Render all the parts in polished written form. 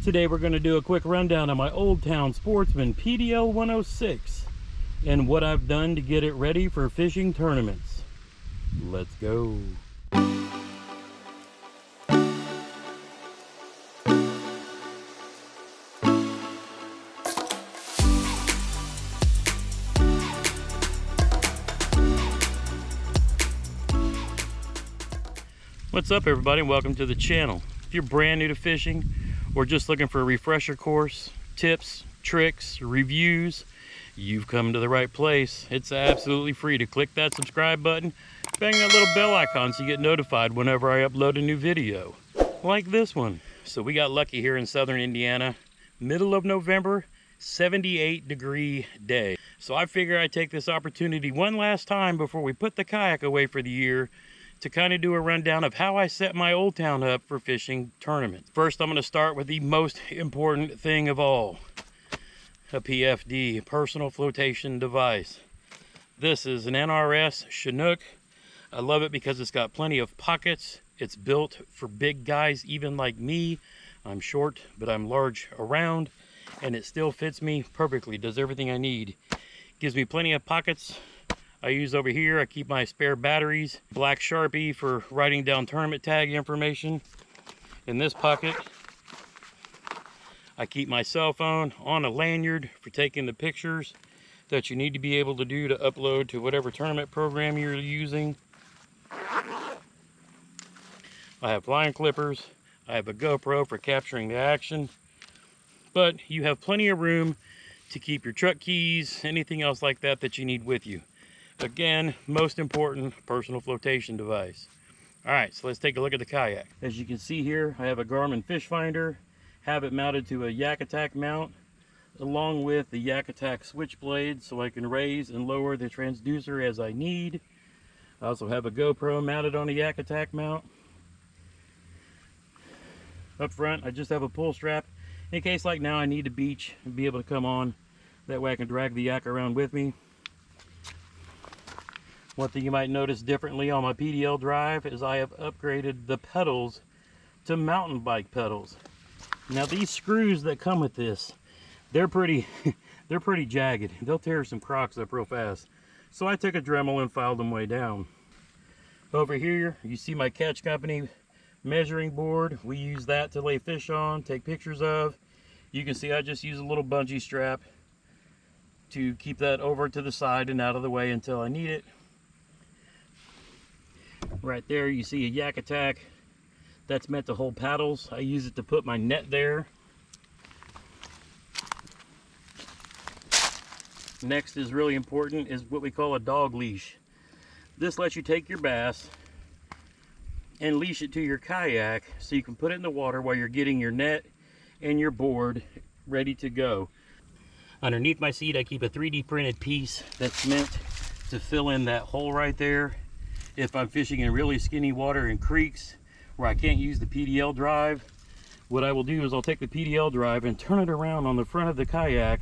Today we're going to do a quick rundown of my Old Town Sportsman PDL 106 and what I've done to get it ready for fishing tournaments. Let's go. What's up everybody, welcome to the channel. If you're brand new to fishing or just looking for a refresher course, tips, tricks, reviews, you've come to the right place. It's absolutely free to click that subscribe button, bang that little bell icon so you get notified whenever I upload a new video, like this one. So we got lucky here in southern Indiana, middle of November, 78-degree day. So I figure I'd take this opportunity one last time before we put the kayak away for the year to kind of do a rundown of how I set my Old Town up for fishing tournaments. First, I'm going to start with the most important thing of all, a PFD, personal flotation device. This is an NRS Chinook. I love it because it's got plenty of pockets. It's built for big guys, even like me. I'm short, but I'm large around, and it still fits me perfectly. Does everything I need. Gives me plenty of pockets. I use over here, I keep my spare batteries, black Sharpie for writing down tournament tag information. In this pocket, I keep my cell phone on a lanyard for taking the pictures that you need to be able to do to upload to whatever tournament program you're using. I have line clippers. I have a GoPro for capturing the action. But you have plenty of room to keep your truck keys, anything else like that that you need with you. Again, most important, personal flotation device. All right, so let's take a look at the kayak. As you can see here, I have a Garmin fish finder, have it mounted to a YakGadget mount, along with the YakGadget switchblade so I can raise and lower the transducer as I need. I also have a GoPro mounted on a YakGadget mount. Up front, I just have a pull strap in case like now I need to beach and be able to come on. That way I can drag the yak around with me. One thing you might notice differently on my PDL drive is I have upgraded the pedals to mountain bike pedals. Now these screws that come with this, they're pretty jagged. They'll tear some Crocs up real fast. So I took a Dremel and filed them way down. Over here you see my Catch Company measuring board. We use that to lay fish on, take pictures of. You can see I just use a little bungee strap to keep that over to the side and out of the way until I need it. Right there you see a YakGadget that's meant to hold paddles. I use it to put my net there. Next is really important is what we call a dog leash. This lets you take your bass and leash it to your kayak so you can put it in the water while you're getting your net and your board ready to go. Underneath my seat I keep a 3D printed piece that's meant to fill in that hole right there. If I'm fishing in really skinny water in creeks where I can't use the PDL drive, what I will do is I'll take the PDL drive and turn it around on the front of the kayak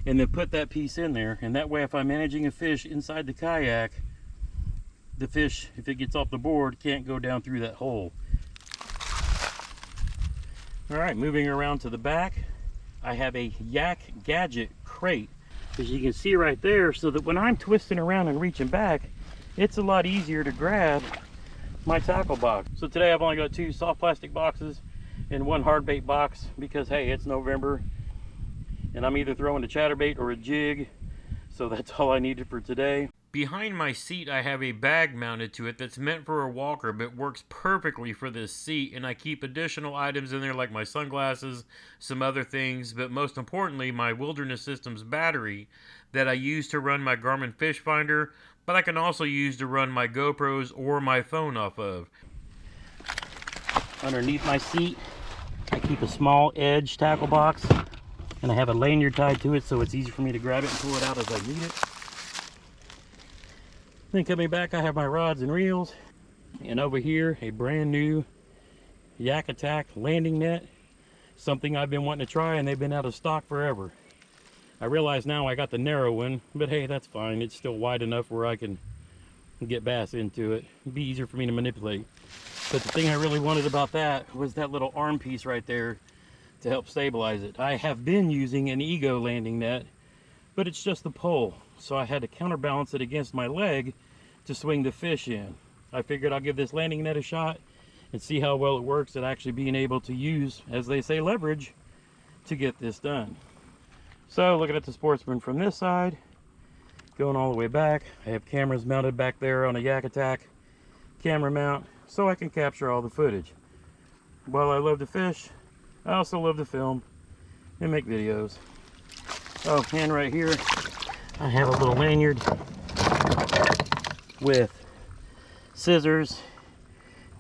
and then put that piece in there. And that way if I'm managing a fish inside the kayak, the fish, if it gets off the board, can't go down through that hole. All right, moving around to the back, I have a YakGadget crate, as you can see right there, so that when I'm twisting around and reaching back, it's a lot easier to grab my tackle box. So today I've only got 2 soft plastic boxes and 1 hard bait box because hey, it's November and I'm either throwing a chatterbait or a jig, so that's all I needed for today. Behind my seat I have a bag mounted to it that's meant for a walker but works perfectly for this seat, and I keep additional items in there like my sunglasses, some other things, but most importantly my Wilderness Systems battery that I use to run my Garmin fish finder, but I can also use to run my GoPros or my phone off of. Underneath my seat I keep a small edge tackle box, and I have a lanyard tied to it so it's easy for me to grab it and pull it out as I need it. Then coming back I have my rods and reels, and over here a brand new YakGadget landing net, something I've been wanting to try and they've been out of stock forever. I realize now I got the narrow one, but hey, that's fine. It's still wide enough where I can get bass into it. It'd be easier for me to manipulate. But the thing I really wanted about that was that little arm piece right there to help stabilize it. I have been using an Ego landing net, but it's just the pole, so I had to counterbalance it against my leg to swing the fish in. I figured I'll give this landing net a shot and see how well it works at actually being able to use, as they say, leverage to get this done. So looking at the Sportsman from this side, going all the way back, I have cameras mounted back there on a YakGadget camera mount so I can capture all the footage. While I love to fish, I also love to film and make videos. Oh, and right here I have a little lanyard with scissors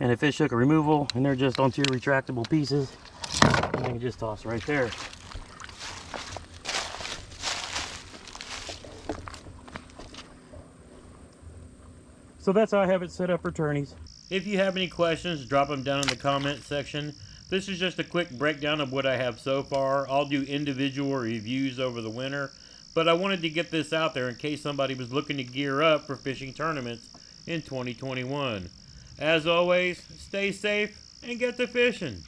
and a fish hook removal, and they're just on 2 retractable pieces, and I can just toss right there. So that's how I have it set up for tourneys. If you have any questions, drop them down in the comment section. This is just a quick breakdown of what I have so far. I'll do individual reviews over the winter, but I wanted to get this out there in case somebody was looking to gear up for fishing tournaments in 2021. As always, stay safe and get to fishing.